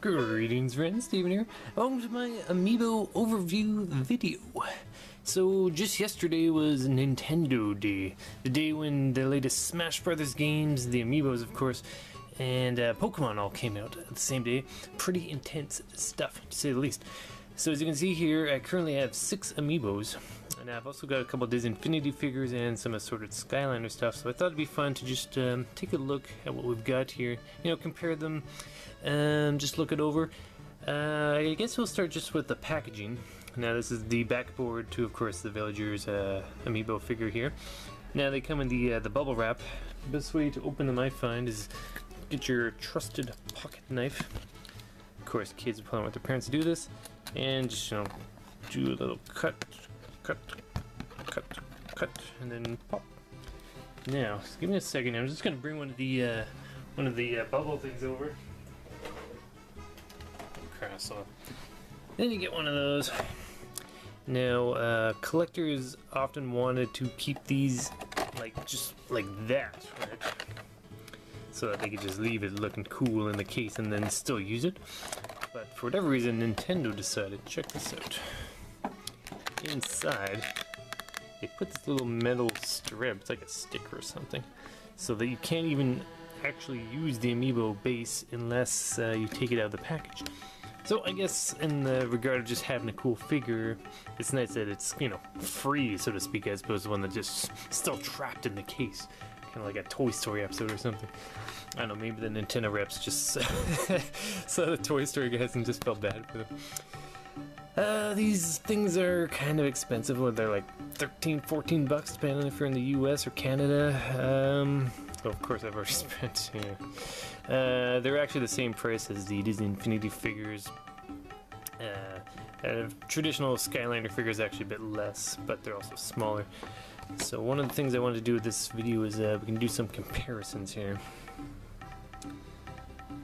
Greetings friends, Steven here. Welcome to my amiibo overview video. So just yesterday was Nintendo Day. The day when the latest Smash Brothers games, the amiibos of course, and Pokemon all came out at the same day. Pretty intense stuff, to say the least. So as you can see here, I currently have 6 amiibos. And I've also got a couple of Disney Infinity figures and some assorted Skylanders stuff, so I thought it'd be fun to just take a look at what we've got here. You know, compare them, just look it over. I guess we'll start just with the packaging. Now this is the backboard to, of course, the Villagers amiibo figure here. Now they come in the bubble wrap. The best way to open them, I find, is get your trusted pocket knife. Of course, kids are probably want their parents to do this, and just, you know, do a little cut, and then pop. Now, just give me a second. I'm just gonna bring one of the bubble things over. Cross off. Then you get one of those. Now, collectors often wanted to keep these just like that, right? So that they could just leave it looking cool in the case and then still use it. But for whatever reason, Nintendo decided, check this out. Inside, they put this little metal strip, it's like a sticker or something, so that you can't even actually use the amiibo base unless you take it out of the package. So I guess in the regard of just having a cool figure, it's nice that it's, you know, free, so to speak, as opposed to one that's just still trapped in the case. Kind of like a Toy Story episode or something. I don't know, maybe the Nintendo reps just saw the Toy Story guys and just felt bad for them. These things are kind of expensive. They're like 13, 14 bucks depending on if you're in the US or Canada. So of course I've already spent, they're actually the same price as the Disney Infinity figures. Traditional Skylander figures are actually a bit less, but they're also smaller. So one of the things I wanted to do with this video is we can do some comparisons here.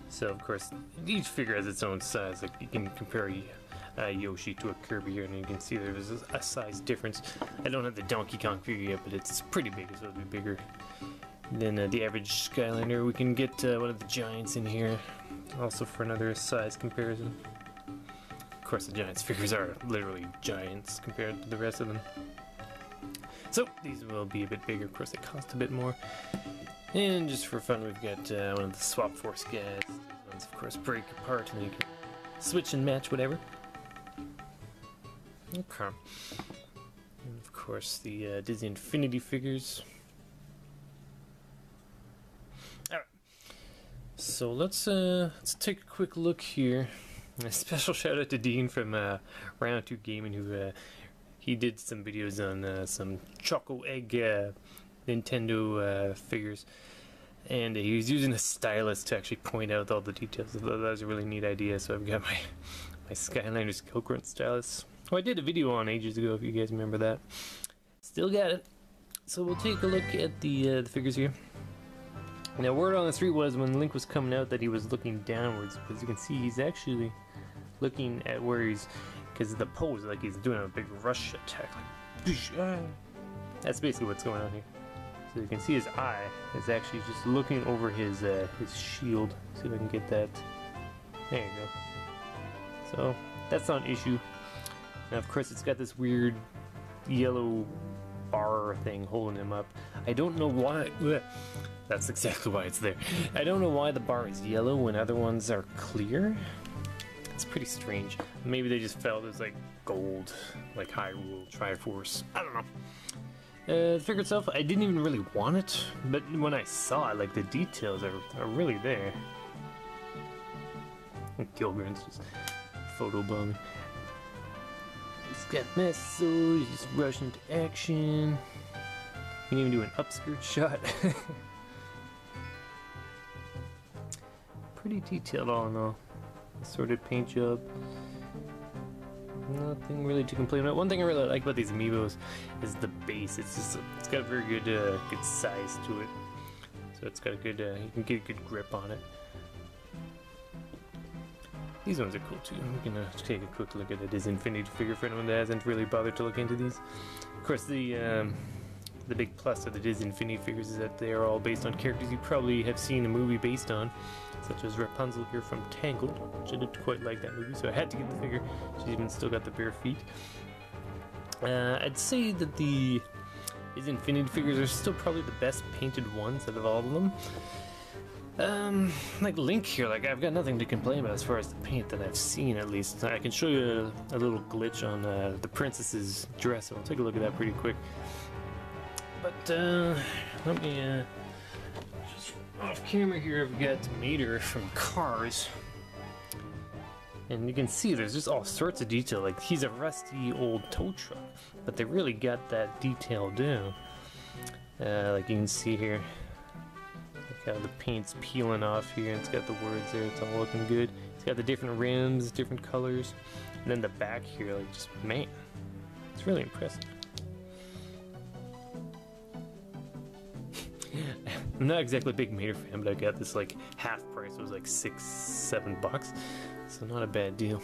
So of course each figure has its own size. Like you can compare Yoshi to a Kirby here, and you can see there's a size difference. I don't have the Donkey Kong figure yet, but it's pretty big, so it'll be bigger than the average Skylander. We can get one of the Giants in here, also for another size comparison. Of course, the Giants figures are literally giants compared to the rest of them. So these will be a bit bigger. Of course, they cost a bit more. And just for fun, we've got one of the Swap Force guys. These ones, of course, break apart, and you can switch and match whatever. Okay. And of course the Disney Infinity figures. Alright. So let's take a quick look here. A special shout out to Dean from Round 2 Gaming, who he did some videos on some Choco Egg Nintendo figures. And he was using a stylus to actually point out all the details. That was a really neat idea. So I've got my Skylanders Skullgrunt stylus. Oh, I did a video on ages ago, if you guys remember that. Still got it. So we'll take a look at the figures here. Now, word on the street was when Link was coming out that he was looking downwards. As you can see, he's actually looking at where he's, because of the pose, like he's doing a big rush attack. Like, that's basically what's going on here. So you can see his eye is actually just looking over his shield. See if I can get that. There you go. So that's not an issue. Now, of course, it's got this weird yellow bar thing holding him up. I don't know why. That's exactly why it's there. I don't know why the bar is yellow when other ones are clear. It's pretty strange. Maybe they just felt it was like gold, like Hyrule, Triforce. I don't know. The figure itself, I didn't even really want it, but when I saw it, like the details are really there. Gilgren's just photobombing. He's got Meso, he's just rushing into action. You can even do an upskirt shot. Pretty detailed all in all. Assorted paint job. Nothing really to complain about. One thing I really like about these amiibos is the base. It's got a very good good size to it. So it's got a good you can get a good grip on it. These ones are cool too. We can take a quick look at it. This Infinity figure for anyone that hasn't really bothered to look into these. Of course, the the big plus that it is Infinity figures is that they are all based on characters you probably have seen a movie based on, such as Rapunzel here from Tangled, which I did quite like that movie, so I had to get the figure. She's even still got the bare feet. I'd say that these Infinity figures are still probably the best painted ones out of all of them. Like Link here, like I've got nothing to complain about as far as the paint that I've seen, at least. I can show you a little glitch on the princess's dress, so I'll take a look at that pretty quick. But let me just off camera here. I've got Mater from Cars, and you can see there's just all sorts of detail. Like he's a rusty old tow truck, but they really got that detail down. Like you can see here. The paint's peeling off here, and it's got the words there. It's all looking good. It's got the different rims, different colors, and then the back here, like just man, it's really impressive. I'm not exactly a big Mater fan, but I got this like half price. It was like $6-7, so not a bad deal.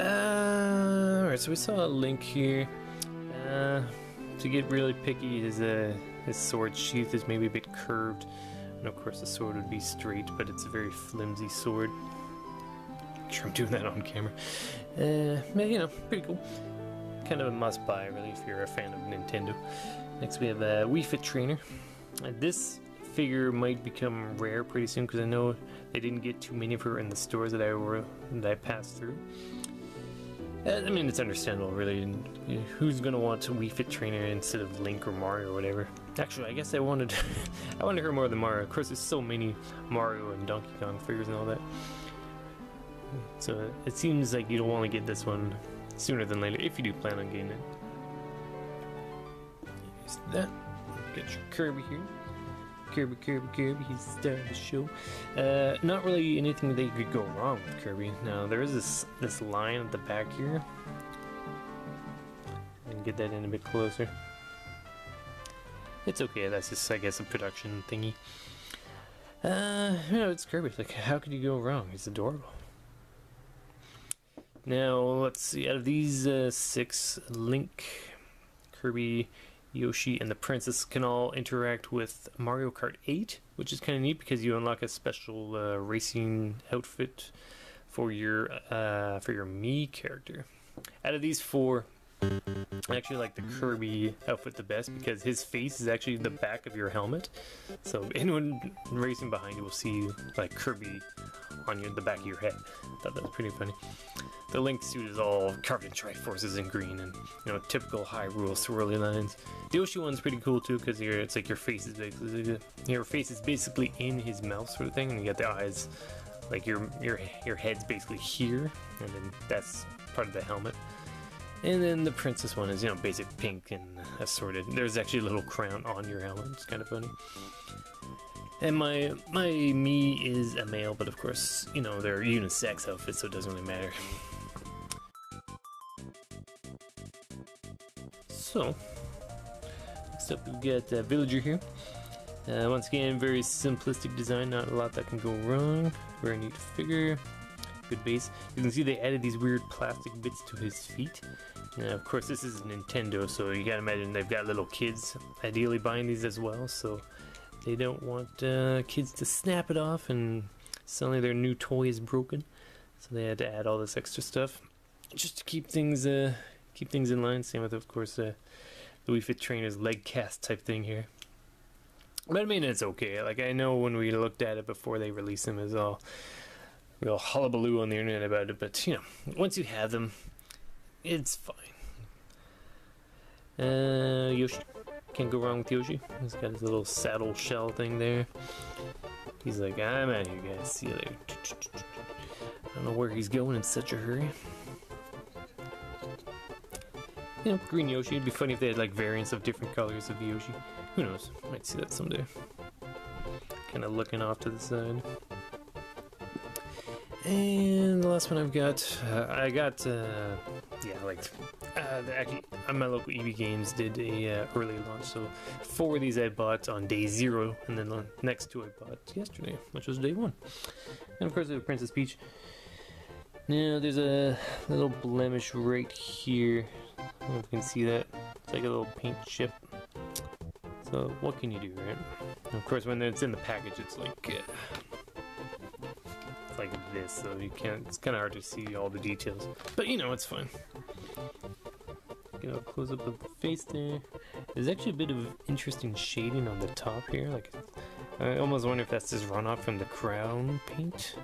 Alright, so we saw a Link here. To get really picky, his sword sheath is maybe a bit curved, and of course the sword would be straight, but it's a very flimsy sword. I'm sure I'm doing that on camera. You know, pretty cool. Kind of a must-buy, really, if you're a fan of Nintendo. Next we have a Wii Fit Trainer. This figure might become rare pretty soon, because I know they didn't get too many of her in the stores that I passed through. I mean, it's understandable, really. Who's gonna want a Wii Fit Trainer instead of Link or Mario or whatever? Actually, I guess I wanted her more than Mario. Of course, there's so many Mario and Donkey Kong figures and all that. So it seems like you don't want to get this one sooner than later, if you do plan on getting it. Here's that. Get your Kirby here. Kirby, he's starting the show. Not really anything that could go wrong with Kirby. Now, there is this line at the back here. And get that in a bit closer. It's okay, that's just, I guess, a production thingy. You know, it's Kirby. Like, how could you go wrong? He's adorable. Now, let's see. Out of these 6, Link, Kirby, Yoshi, and the princess can all interact with Mario Kart 8, which is kind of neat because you unlock a special racing outfit for your Mii character. Out of these 4, I actually like the Kirby outfit the best because his face is actually the back of your helmet. So anyone racing behind you will see like Kirby on the back of your head. I thought that was pretty funny. The Link suit is all carved in Triforces in green and, you know, typical Hyrule swirly lines. The Yoshi one's pretty cool too because it's like your face is basically in his mouth sort of thing, and you got the eyes, like your head's basically here, and then that's part of the helmet. And then the princess one is, you know, basic pink and assorted. There's actually a little crown on your helmet. It's kind of funny. And my Mii is a male, but of course, you know, they're unisex outfits, so it doesn't really matter. So, next up we've got Villager here. Once again, very simplistic design, not a lot that can go wrong. Very neat figure. Good base. You can see they added these weird plastic bits to his feet. Of course, this is Nintendo, so you gotta imagine they've got little kids ideally buying these as well, so they don't want kids to snap it off and suddenly their new toy is broken. So they had to add all this extra stuff just to keep things in line. Same with, of course, the Wii Fit Trainer's leg cast type thing here. But I mean, it's okay. Like, I know when we looked at it before they released them, it was all real hullabaloo on the internet about it, but you know, once you have them, it's fine. Yoshi. Can't go wrong with Yoshi. He's got his little saddle shell thing there. He's like, I'm out of here, guys. See you later. I don't know where he's going in such a hurry. You know, green Yoshi. It'd be funny if they had like variants of different colors of Yoshi. Who knows? Might see that someday. Kind of looking off to the side. And the last one I've got, actually, my local EB Games did a early launch, so 4 of these I bought on day 0, and then the next 2 I bought yesterday, which was day 1. And of course, we have Princess Peach. Now there's a little blemish right here. I don't know if you can see that. It's like a little paint chip. So what can you do, right? And of course, when it's in the package, it's like this, so you can't. It's kind of hard to see all the details, but you know it's fine. Get a close up of the face there. There's actually a bit of interesting shading on the top here. Like, I almost wonder if that's just runoff from the crown paint.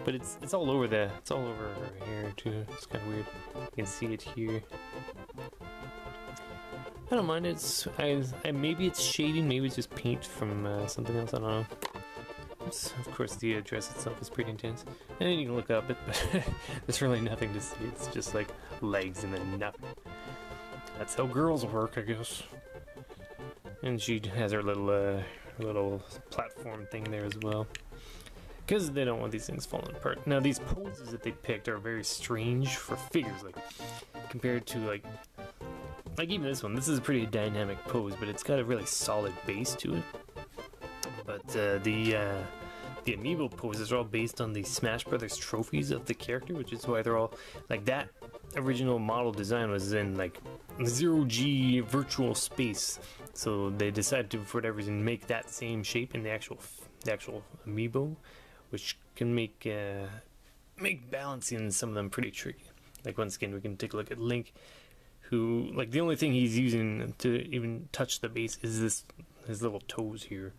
But it's all over it's all over her hair too. It's kind of weird. You can see it here. I don't mind. Maybe it's shading. Maybe it's just paint from something else. I don't know. Of course, the dress itself is pretty intense. And you can look up it, but there's really nothing to see. It's just like legs and then nothing. That's how girls work, I guess. And she has her little platform thing there as well. Because they don't want these things falling apart. Now, these poses that they picked are very strange for figures, like compared to like even this one. This is a pretty dynamic pose, but it's got a really solid base to it. But the amiibo poses are all based on the Smash Brothers trophies of the character, which is why they're all like that. Original model design was in like 0G virtual space, so they decided to, for whatever reason, make that same shape in the actual amiibo, which can make balancing some of them pretty tricky. Like, once again, we can take a look at Link, who, like, the only thing he's using to even touch the base is his little toes here.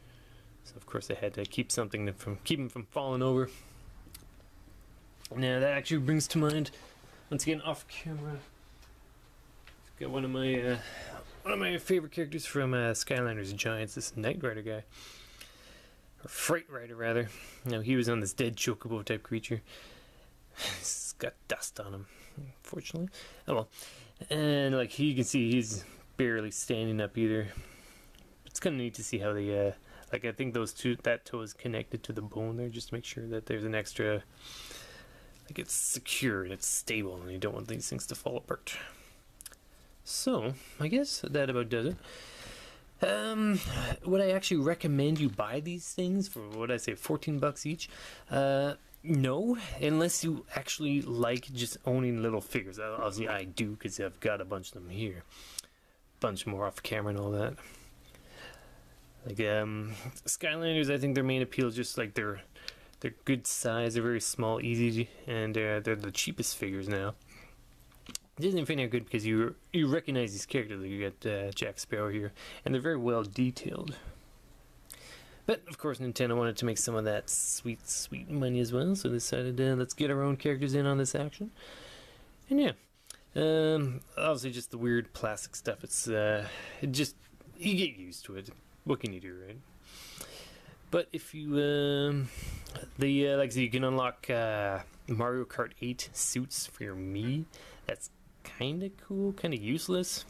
So of course I had to keep something to keep him from falling over. Now that actually brings to mind, once again off camera, I've got one of my favorite characters from Skylanders Giants, this Knight Rider guy, or Fright Rider rather. Now he was on this dead chocobo type creature. He's got dust on him, unfortunately. Oh well. And like you can see, he's barely standing up either. It's kind of neat to see how they like, I think that toe is connected to the bone there, just to make sure that there's an extra, like, it's secure and it's stable, and you don't want these things to fall apart. So I guess that about does it. Would I actually recommend you buy these things for, what I say, 14 bucks each? No, unless you actually like just owning little figures. Obviously I do, because I've got a bunch of them here. Bunch more off camera and all that. Like, Skylanders, I think their main appeal is just like they're good size, they're very small, easy, and they're the cheapest figures now. Disney Infinity are good because you recognize these characters. Like, you got Jack Sparrow here, and they're very well detailed. But of course, Nintendo wanted to make some of that sweet, sweet money as well, so they decided, let's get our own characters in on this action. And yeah, obviously just the weird plastic stuff. It's you get used to it. What can you do, right? But if you like, so you can unlock Mario Kart 8 suits for your Mii. That's kind of cool, kind of useless.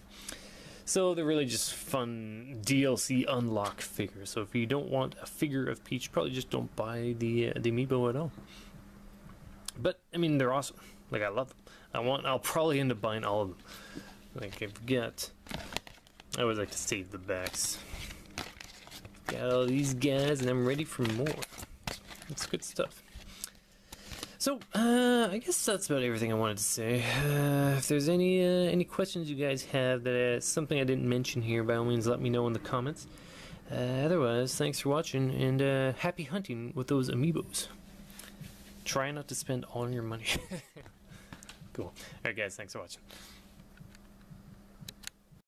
So they're really just fun DLC unlock figures. So if you don't want a figure of Peach, probably just don't buy the amiibo at all. But I mean, they're awesome. Like, I love them. I'll probably end up buying all of them. Like, I always like to save the backs. Got all these guys, and I'm ready for more. It's good stuff. So, I guess that's about everything I wanted to say. If there's any questions you guys have, that something I didn't mention here, by all means, let me know in the comments. Otherwise, thanks for watching, and happy hunting with those amiibos. Try not to spend all your money. Cool. Alright guys, thanks for watching.